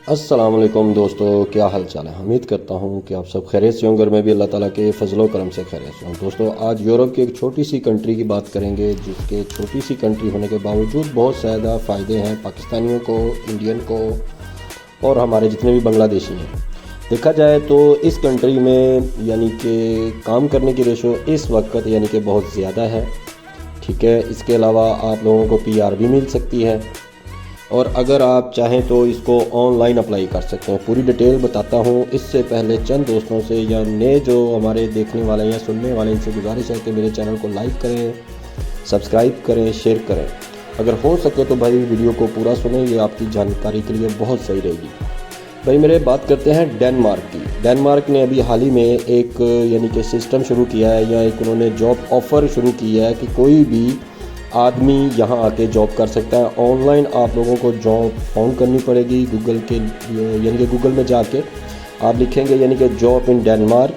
अस्सलाम वालेकुम दोस्तों, क्या हाल चाल है। उम्मीद करता हूँ कि आप सब खैरियत से होंगे और मैं भी अल्लाह ताला के फजलो करम से खैरियत से हूँ। दोस्तों, आज यूरोप की एक छोटी सी कंट्री की बात करेंगे, जिसके छोटी सी कंट्री होने के बावजूद बहुत ज़्यादा फ़ायदे हैं पाकिस्तानियों को, इंडियन को और हमारे जितने भी बांग्लादेशी हैं। देखा जाए तो इस कंट्री में यानी कि काम करने की रेशो इस वक्त यानी कि बहुत ज़्यादा है। ठीक है, इसके अलावा आप लोगों को PR भी मिल सकती है और अगर आप चाहें तो इसको ऑनलाइन अप्लाई कर सकते हैं। पूरी डिटेल बताता हूँ। इससे पहले चंद दोस्तों से या नए जो हमारे देखने वाले या सुनने वाले, इनसे गुजारिश है कि मेरे चैनल को लाइक करें, सब्सक्राइब करें, शेयर करें। अगर हो सके तो भाई वीडियो को पूरा सुनें, ये आपकी जानकारी के लिए बहुत सही रहेगी। भाई मेरे बात करते हैं डेनमार्क की। डेनमार्क ने अभी हाल ही में एक यानी कि सिस्टम शुरू किया है, या एक उन्होंने जॉब ऑफ़र शुरू किया है कि कोई भी आदमी यहाँ आके जॉब कर सकता है। ऑनलाइन आप लोगों को जॉब फाउंड करनी पड़ेगी गूगल के, यानी कि गूगल में जाके आप लिखेंगे यानी कि जॉब इन डेनमार्क।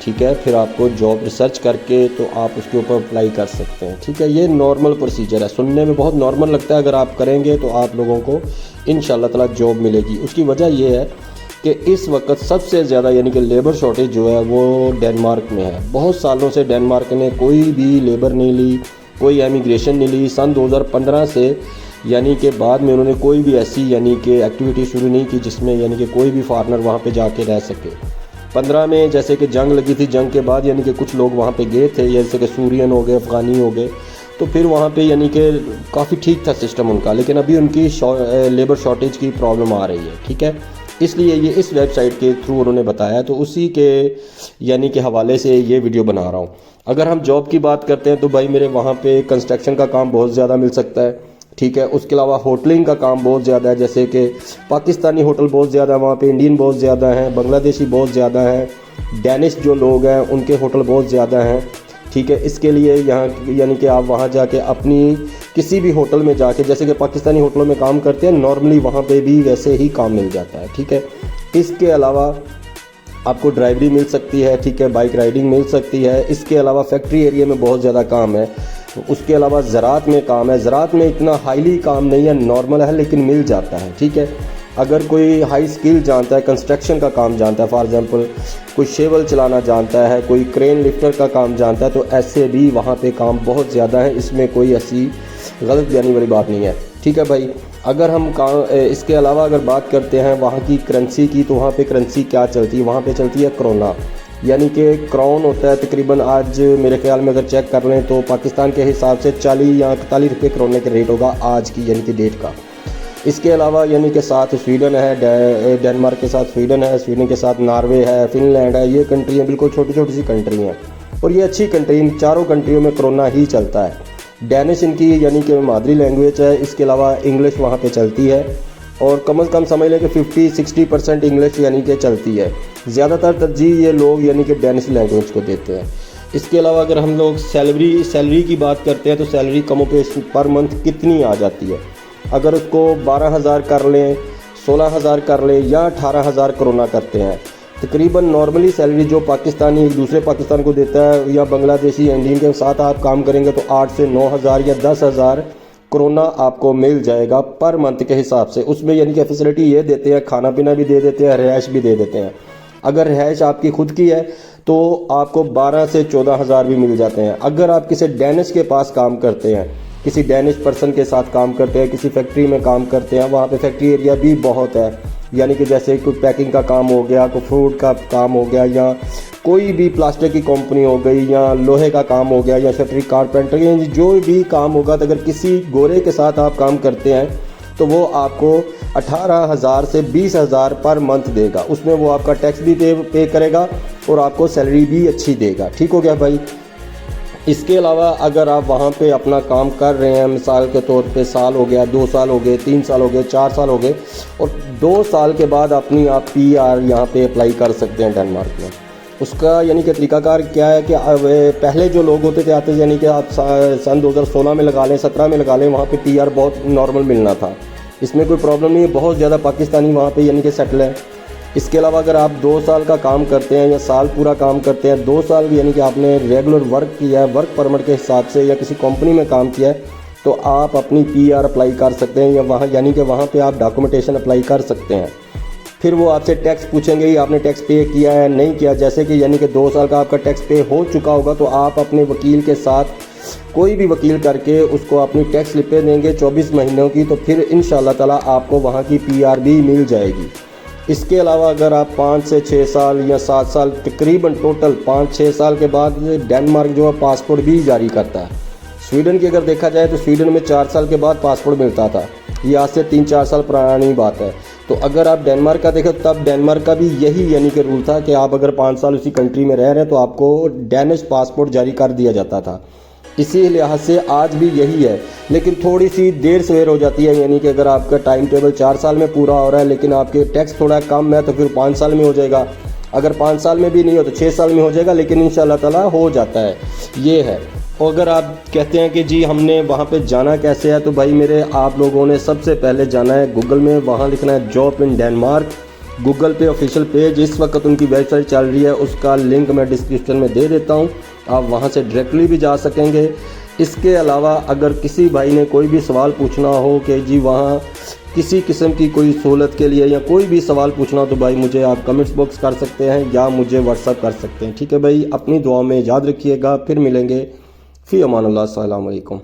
ठीक है, फिर आपको जॉब रिसर्च करके तो आप उसके ऊपर अप्लाई कर सकते हैं। ठीक है, ये नॉर्मल प्रोसीजर है, सुनने में बहुत नॉर्मल लगता है। अगर आप करेंगे तो आप लोगों को इंशाल्लाह ताला जॉब मिलेगी। उसकी वजह ये है कि इस वक्त सबसे ज़्यादा यानी कि लेबर शॉर्टेज जो है वो डेनमार्क में है। बहुत सालों से डेनमार्क ने कोई भी लेबर नहीं ली, कोई इमिग्रेशन नहीं ली। सन 2015 से यानी कि बाद में उन्होंने कोई भी ऐसी यानी कि एक्टिविटी शुरू नहीं की जिसमें यानी कि कोई भी फॉरेनर वहाँ पे जाके रह सके। 15 में जैसे कि जंग लगी थी, जंग के बाद यानी कि कुछ लोग वहाँ पे गए थे, जैसे कि सूरियन हो गए, अफ़गानी हो गए, तो फिर वहाँ पे यानी कि काफ़ी ठीक था सिस्टम उनका। लेकिन अभी उनकी लेबर शॉर्टेज की प्रॉब्लम आ रही है। ठीक है, इसलिए ये इस वेबसाइट के थ्रू उन्होंने बताया, तो उसी के यानी कि हवाले से ये वीडियो बना रहा हूँ। अगर हम जॉब की बात करते हैं तो भाई मेरे वहाँ पे कंस्ट्रक्शन का काम बहुत ज़्यादा मिल सकता है। ठीक है, उसके अलावा होटलिंग का काम बहुत ज़्यादा है, जैसे कि पाकिस्तानी होटल बहुत ज़्यादा है वहाँ पे, इंडियन बहुत ज़्यादा हैं, बांग्लादेशी बहुत ज़्यादा हैं, डैनिश जो लोग हैं उनके होटल बहुत ज़्यादा हैं। ठीक है, इसके लिए यहाँ यानी कि आप वहाँ जाके अपनी किसी भी होटल में जाके, जैसे कि पाकिस्तानी होटलों में काम करते हैं नॉर्मली, वहाँ पे भी वैसे ही काम मिल जाता है। ठीक है, इसके अलावा आपको ड्राइवरी मिल सकती है। ठीक है, बाइक राइडिंग मिल सकती है। इसके अलावा फैक्ट्री एरिया में बहुत ज़्यादा काम है। उसके अलावा ज़राअत में काम है। ज़राअत में इतना हाईली काम नहीं है, नॉर्मल है, लेकिन मिल जाता है। ठीक है, अगर कोई हाई स्किल जानता है, कंस्ट्रक्शन का काम जानता है, फॉर एग्जांपल कोई शेवल चलाना जानता है, कोई क्रेन लिफ्टर का काम जानता है, तो ऐसे भी वहाँ पे काम बहुत ज़्यादा है। इसमें कोई ऐसी गलत बयानी वाली बात नहीं है। ठीक है भाई, अगर हम इसके अलावा अगर बात करते हैं वहाँ की करेंसी की, तो वहाँ पे करेंसी क्या चलती है, वहाँ पे चलती है क्रोना, यानी कि क्राउन होता है तकरीबन, आज मेरे ख्याल में अगर चेक कर लें तो पाकिस्तान के हिसाब से 40 या 41 रुपये क्रोने के रेट होगा आज की यानी कि डेट का। इसके अलावा यानी कि साथ स्वीडन है, डेनमार्क के साथ स्वीडन है, स्वीडन के साथ नॉर्वे है, फिनलैंड है। ये कंट्रियाँ बिल्कुल छोटी छोटी सी कंट्री हैं और ये अच्छी कंट्री, इन चारों कंट्रियों में क्रोना ही चलता है। डैनिश इनकी यानी कि मादरी लैंग्वेज है। इसके अलावा इंग्लिश वहाँ पे चलती है और कम से कम समझ लें कि 50-60% इंग्लिश यानी कि चलती है। ज़्यादातर तरजीह ये लोग यानी कि डैनिश लैंग्वेज को देते हैं। इसके अलावा अगर हम लोग सैलरी की बात करते हैं तो सैलरी कमोबेश पर मंथ कितनी आ जाती है, अगर उसको 12,000 कर लें, 16,000 कर लें या 18,000 कोरोना करते हैं, तकरीबन नॉर्मली सैलरी जो पाकिस्तानी एक दूसरे पाकिस्तान को देता है या बांग्लादेशी इंडियन के साथ आप काम करेंगे तो 8 से 9,000 या 10,000 कोरोना आपको मिल जाएगा पर मंथ के हिसाब से। उसमें यानी कि फैसिलिटी ये देते हैं, खाना पीना भी दे देते हैं, रिहाइश भी दे देते हैं। अगर रिहाइश आपकी खुद की है तो आपको 12 से 14,000 भी मिल जाते हैं। अगर आप किसी डैनिश के पास काम करते हैं, किसी डैनिश पर्सन के साथ काम करते हैं, किसी फैक्ट्री में काम करते हैं, वहाँ पे फैक्ट्री एरिया भी बहुत है, यानी कि जैसे कोई पैकिंग का काम हो गया, कोई फ्रूट का काम हो गया, या कोई भी प्लास्टिक की कंपनी हो गई, या लोहे का काम हो गया, या फैक्ट्री कारपेंटर, जो भी काम होगा, तो अगर किसी गोरे के साथ आप काम करते हैं तो वो आपको 18,000 से 20,000 पर मंथ देगा। उसमें वो आपका टैक्स भी पे करेगा और आपको सैलरी भी अच्छी देगा। ठीक हो गया भाई। इसके अलावा अगर आप वहाँ पे अपना काम कर रहे हैं, मिसाल के तौर पे साल हो गया, 2 साल हो गए, 3 साल हो गए, 4 साल हो गए, और 2 साल के बाद अपनी आप PR यहाँ पे अप्लाई कर सकते हैं डेनमार्क में। उसका यानी कि तरीकाकार क्या है कि पहले जो लोग होते थे आते, यानी कि आप सन 2016 में लगा लें, 17 में लगा लें, वहाँ पे PR बहुत नॉर्मल मिलना था, इसमें कोई प्रॉब्लम नहीं है। बहुत ज़्यादा पाकिस्तानी वहाँ पे यानी कि सेटल है। इसके अलावा अगर आप 2 साल का काम करते हैं या साल पूरा काम करते हैं, 2 साल यानी कि आपने रेगुलर वर्क किया है, वर्क परमिट के हिसाब से, या किसी कंपनी में काम किया है, तो आप अपनी PR अप्लाई कर सकते हैं, या वहाँ यानी कि वहाँ पे आप डॉक्यूमेंटेशन अप्लाई कर सकते हैं। फिर वो आपसे टैक्स पूछेंगे ही आपने टैक्स पे किया है नहीं किया। जैसे कि यानी कि 2 साल का आपका टैक्स पे हो चुका होगा तो आप अपने वकील के साथ कोई भी वकील करके उसको अपनी टैक्स स्लिपें देंगे 24 महीनों की, तो फिर इंशाल्लाह ताला आपको वहाँ की PR भी मिल जाएगी। इसके अलावा अगर आप 5 से 6 साल या 7 साल तकरीबन टोटल 5-6 साल के बाद डेनमार्क जो है पासपोर्ट भी जारी करता है। स्वीडन की अगर देखा जाए तो स्वीडन में 4 साल के बाद पासपोर्ट मिलता था, ये आज से 3-4 साल पुरानी बात है। तो अगर आप डेनमार्क का देखें तब डेनमार्क का भी यही यानी कि रूल था कि आप अगर 5 साल उसी कंट्री में रह रहे हैं तो आपको डेनिश पासपोर्ट जारी कर दिया जाता था। इसी लिहाज से आज भी यही है, लेकिन थोड़ी सी देर सवेर हो जाती है। यानी कि अगर आपका टाइम टेबल 4 साल में पूरा हो रहा है लेकिन आपके टैक्स थोड़ा कम है तो फिर 5 साल में हो जाएगा। अगर 5 साल में भी नहीं हो तो 6 साल में हो जाएगा, लेकिन इंशाल्लाह ताला हो जाता है। ये है। और अगर आप कहते हैं कि जी हमने वहाँ पे जाना कैसे है, तो भाई मेरे आप लोगों ने सबसे पहले जाना है गूगल में, वहाँ लिखना है जॉब इन डेनमार्क। गूगल पे ऑफिशियल पेज इस वक्त उनकी वेबसाइट चल रही है, उसका लिंक मैं डिस्क्रिप्शन में दे देता हूँ, आप वहाँ से डायरेक्टली भी जा सकेंगे। इसके अलावा अगर किसी भाई ने कोई भी सवाल पूछना हो कि जी वहाँ किसी किस्म की कोई सहूलत के लिए या कोई भी सवाल पूछना हो तो भाई मुझे आप कमेंट्स बॉक्स कर सकते हैं या मुझे व्हाट्सअप कर सकते हैं। ठीक है भाई, अपनी दुआ में याद रखिएगा, फिर मिलेंगे। फ़ी अमान अल्लाह, अस्सलाम वालेकुम।